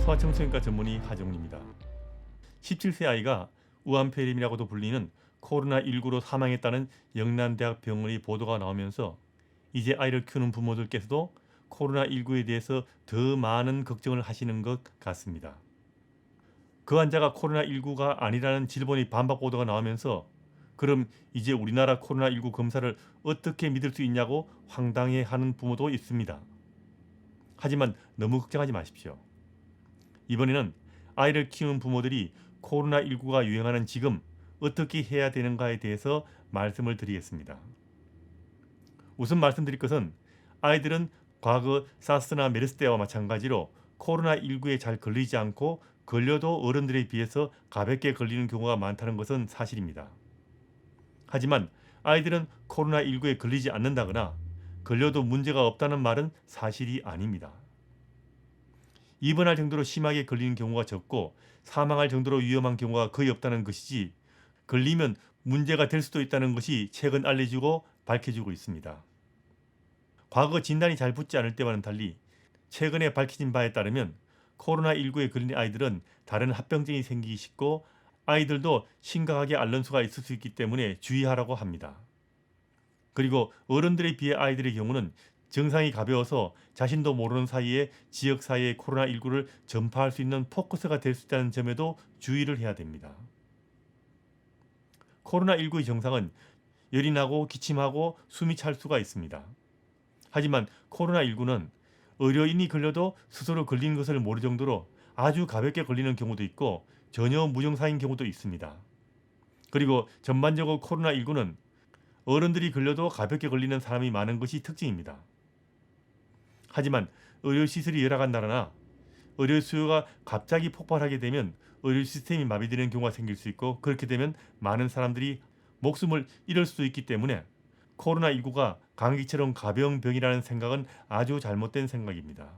소아청소년과 전문의 하정우입니다. 17세 아이가 우한폐렴이라고도 불리는 코로나19로 사망했다는 영남대학 병원의 보도가 나오면서 이제 아이를 키우는 부모들께서도 코로나19에 대해서 더 많은 걱정을 하시는 것 같습니다. 그 환자가 코로나19가 아니라는 질본의 반박 보도가 나오면서 그럼 이제 우리나라 코로나19 검사를 어떻게 믿을 수 있냐고 황당해하는 부모도 있습니다. 하지만 너무 걱정하지 마십시오. 이번에는 아이를 키우는 부모들이 코로나19가 유행하는 지금 어떻게 해야 되는가에 대해서 말씀을 드리겠습니다. 우선 말씀드릴 것은 아이들은 과거 사스나 메르스 때와 마찬가지로 코로나19에 잘 걸리지 않고 걸려도 어른들에 비해서 가볍게 걸리는 경우가 많다는 것은 사실입니다. 하지만 아이들은 코로나19에 걸리지 않는다거나 걸려도 문제가 없다는 말은 사실이 아닙니다. 입원할 정도로 심하게 걸리는 경우가 적고 사망할 정도로 위험한 경우가 거의 없다는 것이지 걸리면 문제가 될 수도 있다는 것이 최근 알려지고 밝혀지고 있습니다. 과거 진단이 잘 붙지 않을 때와는 달리 최근에 밝혀진 바에 따르면 코로나19에 걸린 아이들은 다른 합병증이 생기기 쉽고 아이들도 심각하게 앓는 수가 있을 수 있기 때문에 주의하라고 합니다. 그리고 어른들에 비해 아이들의 경우는 증상이 가벼워서 자신도 모르는 사이에 지역 사회에 코로나19를 전파할 수 있는 포커스가 될 수 있다는 점에도 주의를 해야 됩니다. 코로나19의 증상은 열이 나고 기침하고 숨이 찰 수가 있습니다. 하지만 코로나19는 의료인이 걸려도 스스로 걸린 것을 모를 정도로 아주 가볍게 걸리는 경우도 있고 전혀 무증상인 경우도 있습니다. 그리고 전반적으로 코로나19는 어른들이 걸려도 가볍게 걸리는 사람이 많은 것이 특징입니다. 하지만 의료시설이 열악한 나라나 의료 수요가 갑자기 폭발하게 되면 의료 시스템이 마비되는 경우가 생길 수 있고 그렇게 되면 많은 사람들이 목숨을 잃을 수 있기 때문에 코로나19가 감기처럼 가벼운 병이라는 생각은 아주 잘못된 생각입니다.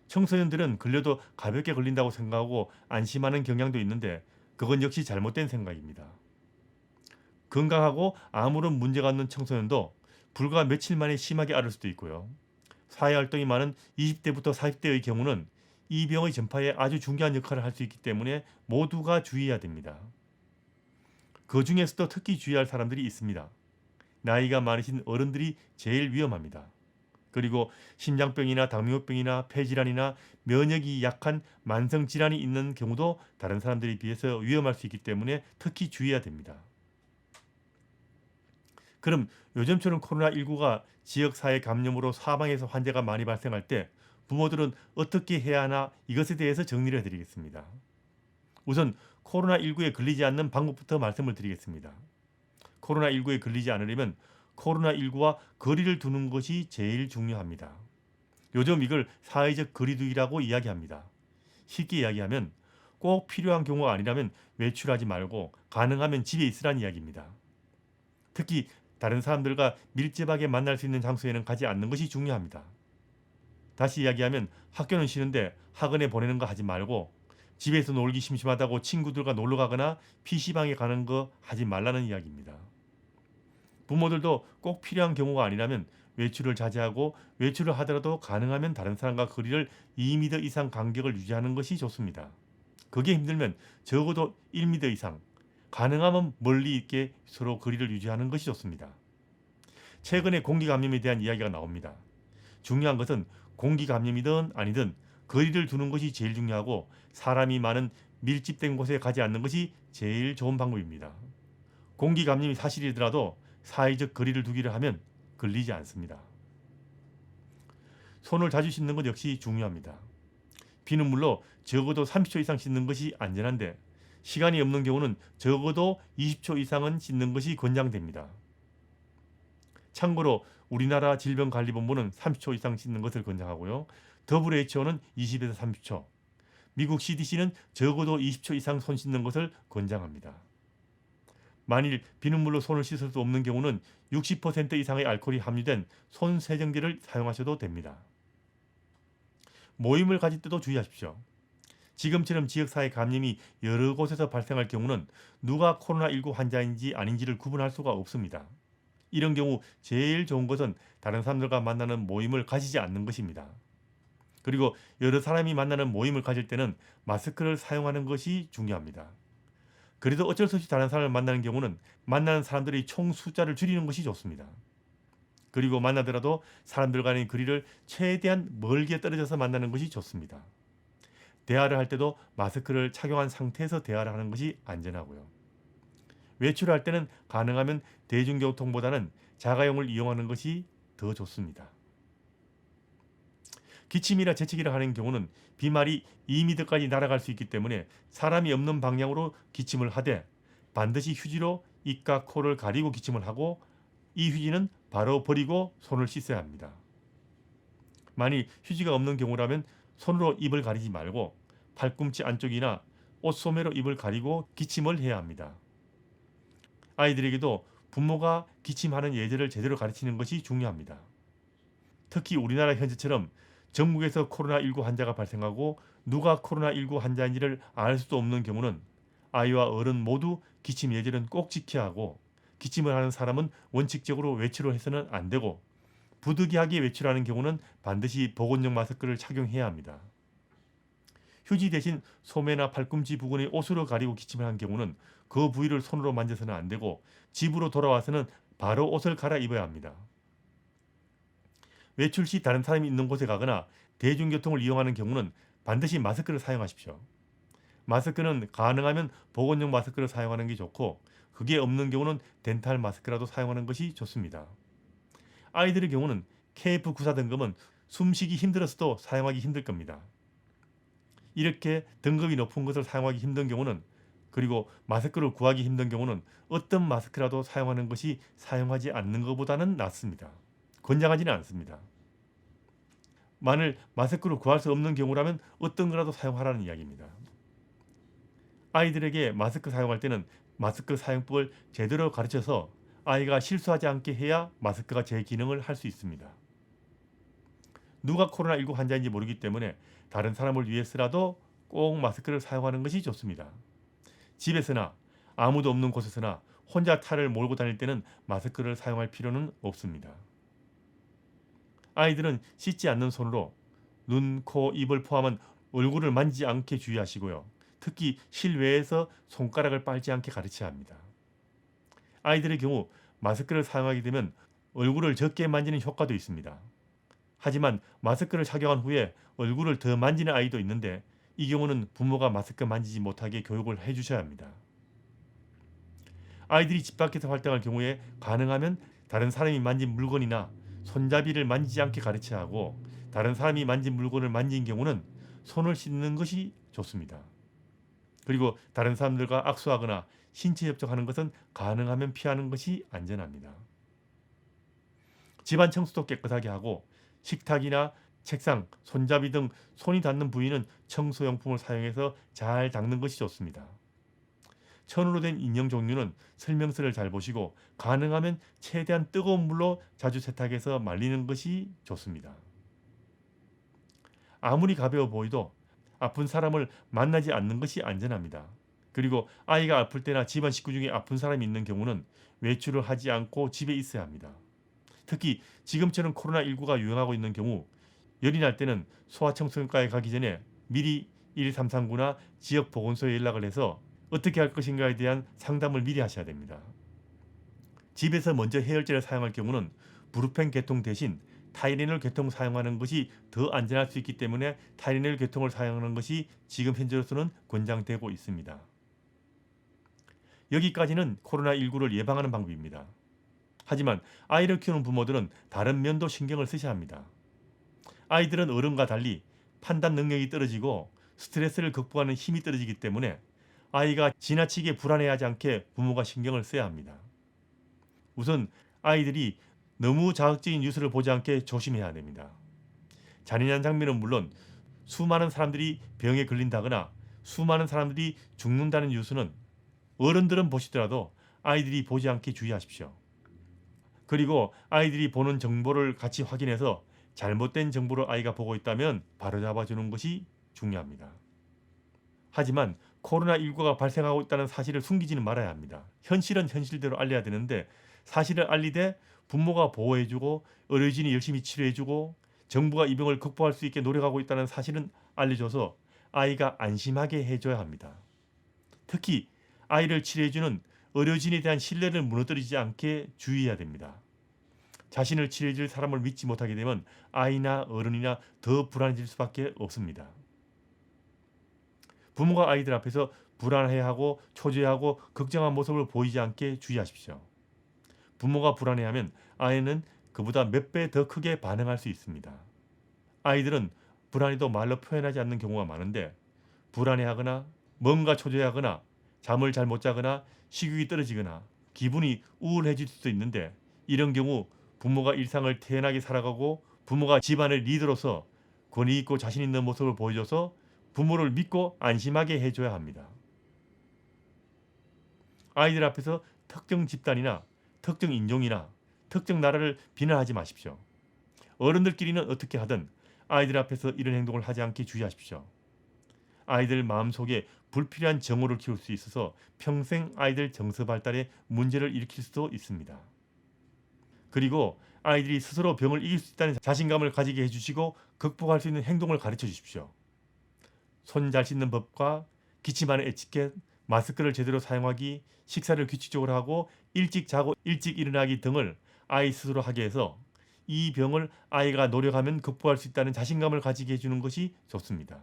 청소년들은 걸려도 가볍게 걸린다고 생각하고 안심하는 경향도 있는데 그건 역시 잘못된 생각입니다. 건강하고 아무런 문제가 없는 청소년도 불과 며칠 만에 심하게 앓을 수도 있고요. 사회활동이 많은 20대부터 40대의 경우는 이 병의 전파에 아주 중요한 역할을 할 수 있기 때문에 모두가 주의해야 됩니다. 그 중에서도 특히 주의할 사람들이 있습니다. 나이가 많으신 어른들이 제일 위험합니다. 그리고 심장병이나 당뇨병이나 폐질환이나 면역이 약한 만성질환이 있는 경우도 다른 사람들에 비해서 위험할 수 있기 때문에 특히 주의해야 됩니다. 그럼 요즘처럼 코로나19가 지역사회 감염으로 사망해서 환자가 많이 발생할 때 부모들은 어떻게 해야 하나 이것에 대해서 정리를 해드리겠습니다. 우선 코로나19에 걸리지 않는 방법부터 말씀을 드리겠습니다. 코로나19에 걸리지 않으려면 코로나19와 거리를 두는 것이 제일 중요합니다. 요즘 이걸 사회적 거리두기라고 이야기합니다. 쉽게 이야기하면 꼭 필요한 경우가 아니라면 외출하지 말고 가능하면 집에 있으라는 이야기입니다. 특히 다른 사람들과 밀접하게 만날 수 있는 장소에는 가지 않는 것이 중요합니다. 다시 이야기하면 학교는 쉬는데 학원에 보내는 거 하지 말고 집에서 놀기 심심하다고 친구들과 놀러 가거나 PC방에 가는 거 하지 말라는 이야기입니다. 부모들도 꼭 필요한 경우가 아니라면 외출을 자제하고 외출을 하더라도 가능하면 다른 사람과 거리를 2m 이상 간격을 유지하는 것이 좋습니다. 그게 힘들면 적어도 1m 이상, 가능하면 멀리 있게 서로 거리를 유지하는 것이 좋습니다. 최근에 공기감염에 대한 이야기가 나옵니다. 중요한 것은 공기감염이든 아니든 거리를 두는 것이 제일 중요하고 사람이 많은 밀집된 곳에 가지 않는 것이 제일 좋은 방법입니다. 공기감염이 사실이더라도 사회적 거리를 두기를 하면 걸리지 않습니다. 손을 자주 씻는 것 역시 중요합니다. 비눗물로 적어도 30초 이상 씻는 것이 안전한데 시간이 없는 경우는 적어도 20초 이상은 씻는 것이 권장됩니다. 참고로 우리나라 질병관리본부는 30초 이상 씻는 것을 권장하고요. WHO는 20에서 30초, 미국 CDC는 적어도 20초 이상 손 씻는 것을 권장합니다. 만일 비눗물로 손을 씻을 수 없는 경우는 60% 이상의 알코올이 함유된 손 세정제를 사용하셔도 됩니다. 모임을 가질 때도 주의하십시오. 지금처럼 지역사회 감염이 여러 곳에서 발생할 경우는 누가 코로나19 환자인지 아닌지를 구분할 수가 없습니다. 이런 경우 제일 좋은 것은 다른 사람들과 만나는 모임을 가지지 않는 것입니다. 그리고 여러 사람이 만나는 모임을 가질 때는 마스크를 사용하는 것이 중요합니다. 그래도 어쩔 수 없이 다른 사람을 만나는 경우는 만나는 사람들의 총 숫자를 줄이는 것이 좋습니다. 그리고 만나더라도 사람들 간의 거리를 최대한 멀게 떨어져서 만나는 것이 좋습니다. 대화를 할 때도 마스크를 착용한 상태에서 대화를 하는 것이 안전하고요. 외출할 때는 가능하면 대중교통보다는 자가용을 이용하는 것이 더 좋습니다. 기침이나 재채기를 하는 경우는 비말이 2m까지 날아갈 수 있기 때문에 사람이 없는 방향으로 기침을 하되 반드시 휴지로 입과 코를 가리고 기침을 하고 이 휴지는 바로 버리고 손을 씻어야 합니다. 만일 휴지가 없는 경우라면 손으로 입을 가리지 말고 팔꿈치 안쪽이나 옷소매로 입을 가리고 기침을 해야 합니다. 아이들에게도 부모가 기침하는 예절을 제대로 가르치는 것이 중요합니다. 특히 우리나라 현재처럼 전국에서 코로나19 환자가 발생하고 누가 코로나19 환자인지를 알 수도 없는 경우는 아이와 어른 모두 기침 예절은 꼭 지켜야 하고 기침을 하는 사람은 원칙적으로 외출을 해서는 안 되고 부득이하게 외출하는 경우는 반드시 보건용 마스크를 착용해야 합니다. 휴지 대신 소매나 팔꿈치 부근의 옷으로 가리고 기침을 한 경우는 그 부위를 손으로 만져서는 안 되고 집으로 돌아와서는 바로 옷을 갈아입어야 합니다. 외출 시 다른 사람이 있는 곳에 가거나 대중교통을 이용하는 경우는 반드시 마스크를 사용하십시오. 마스크는 가능하면 보건용 마스크를 사용하는 게 좋고 그게 없는 경우는 덴탈 마스크라도 사용하는 것이 좋습니다. 아이들의 경우는 KF94 등급은 숨쉬기 힘들어서도 사용하기 힘들 겁니다. 이렇게 등급이 높은 것을 사용하기 힘든 경우는 그리고 마스크를 구하기 힘든 경우는 어떤 마스크라도 사용하는 것이 사용하지 않는 것보다는 낫습니다. 권장하지는 않습니다. 만일 마스크를 구할 수 없는 경우라면 어떤 거라도 사용하라는 이야기입니다. 아이들에게 마스크 사용할 때는 마스크 사용법을 제대로 가르쳐서 아이가 실수하지 않게 해야 마스크가 제 기능을 할 수 있습니다. 누가 코로나19 환자인지 모르기 때문에 다른 사람을 위해서라도 꼭 마스크를 사용하는 것이 좋습니다. 집에서나 아무도 없는 곳에서나 혼자 탈을 몰고 다닐 때는 마스크를 사용할 필요는 없습니다. 아이들은 씻지 않는 손으로 눈, 코, 입을 포함한 얼굴을 만지지 않게 주의하시고요. 특히 실외에서 손가락을 빨지 않게 가르쳐야 합니다. 아이들의 경우 마스크를 사용하게 되면 얼굴을 적게 만지는 효과도 있습니다. 하지만 마스크를 착용한 후에 얼굴을 더 만지는 아이도 있는데 이 경우는 부모가 마스크 만지지 못하게 교육을 해주셔야 합니다. 아이들이 집 밖에서 활동할 경우에 가능하면 다른 사람이 만진 물건이나 손잡이를 만지지 않게 가르쳐야 하고 다른 사람이 만진 물건을 만진 경우는 손을 씻는 것이 좋습니다. 그리고 다른 사람들과 악수하거나 신체 접촉하는 것은 가능하면 피하는 것이 안전합니다. 집안 청소도 깨끗하게 하고 식탁이나 책상, 손잡이 등 손이 닿는 부위는 청소용품을 사용해서 잘 닦는 것이 좋습니다. 천으로 된 인형 종류는 설명서를 잘 보시고 가능하면 최대한 뜨거운 물로 자주 세탁해서 말리는 것이 좋습니다. 아무리 가벼워 보여도 아픈 사람을 만나지 않는 것이 안전합니다. 그리고 아이가 아플 때나 집안 식구 중에 아픈 사람이 있는 경우는 외출을 하지 않고 집에 있어야 합니다. 특히 지금처럼 코로나19가 유행하고 있는 경우 열이 날 때는 소아청소년과에 가기 전에 미리 1339나 지역보건소에 연락을 해서 어떻게 할 것인가에 대한 상담을 미리 하셔야 됩니다. 집에서 먼저 해열제를 사용할 경우는 브루펜 계통 대신 타이레놀 계통 사용하는 것이 더 안전할 수 있기 때문에 타이레놀 계통을 사용하는 것이 지금 현재로서는 권장되고 있습니다. 여기까지는 코로나19를 예방하는 방법입니다. 하지만 아이를 키우는 부모들은 다른 면도 신경을 쓰셔야 합니다. 아이들은 어른과 달리 판단 능력이 떨어지고 스트레스를 극복하는 힘이 떨어지기 때문에 아이가 지나치게 불안해하지 않게 부모가 신경을 써야 합니다. 우선 아이들이 너무 자극적인 뉴스를 보지 않게 조심해야 됩니다. 잔인한 장면은 물론 수많은 사람들이 병에 걸린다거나 수많은 사람들이 죽는다는 뉴스는 어른들은 보시더라도 아이들이 보지 않게 주의하십시오. 그리고 아이들이 보는 정보를 같이 확인해서 잘못된 정보를 아이가 보고 있다면 바로잡아주는 것이 중요합니다. 하지만 코로나19가 발생하고 있다는 사실을 숨기지는 말아야 합니다. 현실은 현실대로 알려야 되는데 사실을 알리되 부모가 보호해주고 의료진이 열심히 치료해주고 정부가 이 병을 극복할 수 있게 노력하고 있다는 사실은 알려줘서 아이가 안심하게 해줘야 합니다. 특히 아이를 치료해주는 의료진에 대한 신뢰를 무너뜨리지 않게 주의해야 됩니다. 자신을 치료해줄 사람을 믿지 못하게 되면 아이나 어른이나 더 불안해질 수밖에 없습니다. 부모가 아이들 앞에서 불안해하고 초조해하고 걱정한 모습을 보이지 않게 주의하십시오. 부모가 불안해하면 아이는 그보다 몇 배 더 크게 반응할 수 있습니다. 아이들은 불안해도 말로 표현하지 않는 경우가 많은데 불안해하거나 뭔가 초조해하거나 잠을 잘 못 자거나 식욕이 떨어지거나 기분이 우울해질 수도 있는데 이런 경우 부모가 일상을 태연하게 살아가고 부모가 집안의 리더로서 권위 있고 자신 있는 모습을 보여줘서 부모를 믿고 안심하게 해줘야 합니다. 아이들 앞에서 특정 집단이나 특정 인종이나 특정 나라를 비난하지 마십시오. 어른들끼리는 어떻게 하든 아이들 앞에서 이런 행동을 하지 않게 주의하십시오. 아이들 마음속에 불필요한 정오를 키울 수 있어서 평생 아이들 정서 발달에 문제를 일으킬 수도 있습니다. 그리고 아이들이 스스로 병을 이길 수 있다는 자신감을 가지게 해주시고 극복할 수 있는 행동을 가르쳐 주십시오. 손 잘 씻는 법과 기침하는 에티켓, 마스크를 제대로 사용하기, 식사를 규칙적으로 하고 일찍 자고 일찍 일어나기 등을 아이 스스로 하게 해서 이 병을 아이가 노력하면 극복할 수 있다는 자신감을 가지게 해주는 것이 좋습니다.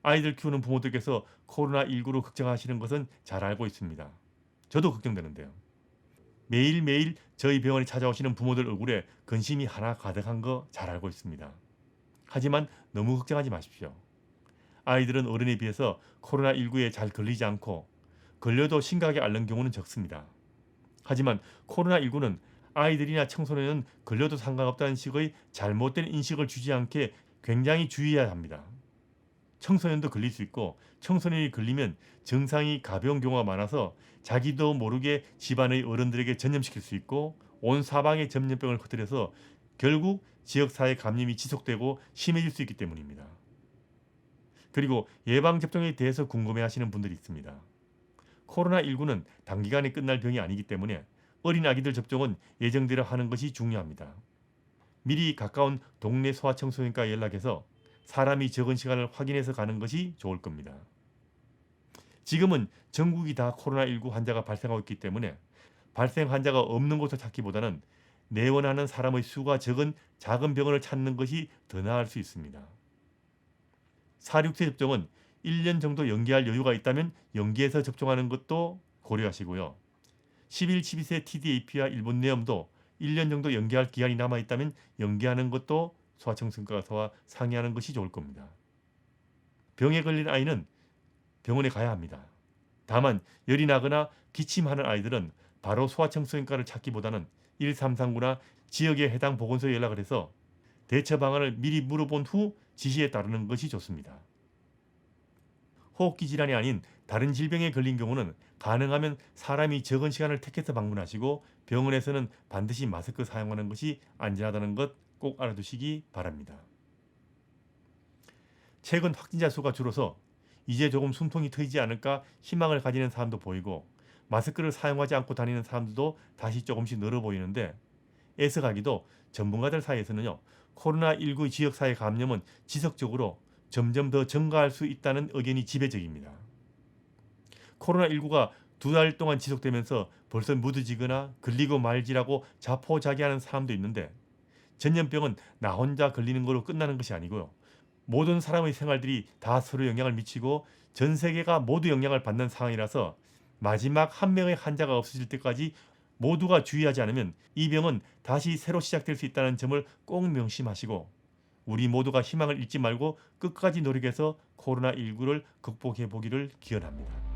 아이들 키우는 부모들께서 코로나19로 걱정하시는 것은 잘 알고 있습니다. 저도 걱정되는데요. 매일매일 저희 병원에 찾아오시는 부모들 얼굴에 근심이 하나 가득한 거 잘 알고 있습니다. 하지만 너무 걱정하지 마십시오. 아이들은 어른에 비해서 코로나19에 잘 걸리지 않고 걸려도 심각하게 앓는 경우는 적습니다. 하지만 코로나19는 아이들이나 청소년은 걸려도 상관없다는 식의 잘못된 인식을 주지 않게 굉장히 주의해야 합니다. 청소년도 걸릴 수 있고 청소년이 걸리면 증상이 가벼운 경우가 많아서 자기도 모르게 집안의 어른들에게 전염시킬 수 있고 온 사방에 전염병을 퍼뜨려서 결국 지역사회 감염이 지속되고 심해질 수 있기 때문입니다. 그리고 예방접종에 대해서 궁금해하시는 분들이 있습니다. 코로나19는 단기간에 끝날 병이 아니기 때문에 어린 아기들 접종은 예정대로 하는 것이 중요합니다. 미리 가까운 동네 소아청소년과에 연락해서 사람이 적은 시간을 확인해서 가는 것이 좋을 겁니다. 지금은 전국이 다 코로나19 환자가 발생하고 있기 때문에 발생 환자가 없는 곳을 찾기보다는 내원하는 사람의 수가 적은 작은 병원을 찾는 것이 더 나을 수 있습니다. 4, 6세 접종은 1년 정도 연기할 여유가 있다면 연기해서 접종하는 것도 고려하시고요. 11, 12세 TDAP와 일본 내염도 1년 정도 연기할 기한이 남아있다면 연기하는 것도 소아청소년과와 상의하는 것이 좋을 겁니다. 병에 걸린 아이는 병원에 가야 합니다. 다만 열이 나거나 기침하는 아이들은 바로 소아청소년과를 찾기보다는 1339나 지역의 해당 보건소에 연락을 해서 대처 방안을 미리 물어본 후 지시에 따르는 것이 좋습니다. 호흡기 질환이 아닌 다른 질병에 걸린 경우는 가능하면 사람이 적은 시간을 택해서 방문하시고 병원에서는 반드시 마스크 사용하는 것이 안전하다는 것 꼭 알아두시기 바랍니다. 최근 확진자 수가 줄어서 이제 조금 숨통이 트이지 않을까 희망을 가지는 사람도 보이고 마스크를 사용하지 않고 다니는 사람들도 다시 조금씩 늘어 보이는데 애석하기도 전문가들 사이에서는요, 코로나19 지역사회 감염은 지속적으로 점점 더 증가할 수 있다는 의견이 지배적입니다. 코로나19가 2달 동안 지속되면서 벌써 무뎌지거나 걸리고 말지라고 자포자기하는 사람도 있는데 전염병은 나 혼자 걸리는 걸로 끝나는 것이 아니고요. 모든 사람의 생활들이 다 서로 영향을 미치고 전 세계가 모두 영향을 받는 상황이라서 마지막 한 명의 환자가 없어질 때까지 모두가 주의하지 않으면 이 병은 다시 새로 시작될 수 있다는 점을 꼭 명심하시고 우리 모두가 희망을 잃지 말고 끝까지 노력해서 코로나19를 극복해 보기를 기원합니다.